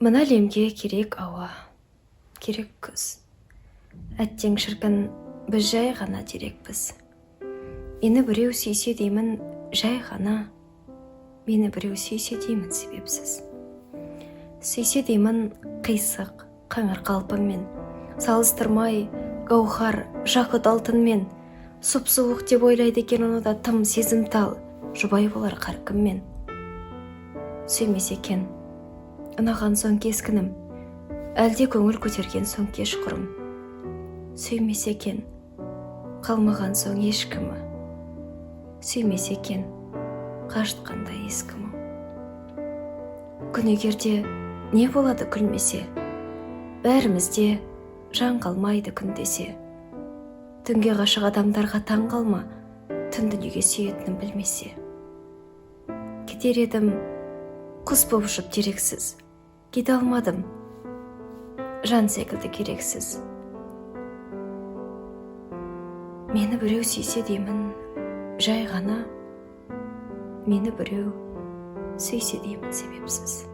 Мына әлемге керек ауа, керек күз. Әттең шіркін, біз жай ғана терекпіз. Мені біреу сүйсе деймін, жай ғана. Мені біреу сүйсе деймін, себепсіз. Сүйсе деймін, қисық, қыңыр қалпыңмен. Салыстырмай, гауһар, жақұт алтынмен. Сұп-суық деп ойлайды екен, оны да тым сезімтал, жұбай болар қаркіммен. Сүймес екен, ұнаған соң кескінім, әлде көңіл көтерген соң кешқұрым. Сүймес екен, қалмаған соң ешкімі. Сүймес екен, қажытқандай ескімі. Күн егерде не болады күлмесе, бәрімізде жан қалмайды күн десе. Түнге ғашық адамдарға таң қалма, түнді неге сүйетінін білмесе. Кетер едім, құс боп ұшып дерексіз, кете алмадым, жан секілді керексіз. Мені біреу сүйсе деймін, жай ғана. Мені біреу сүйсе деймін, себепсіз.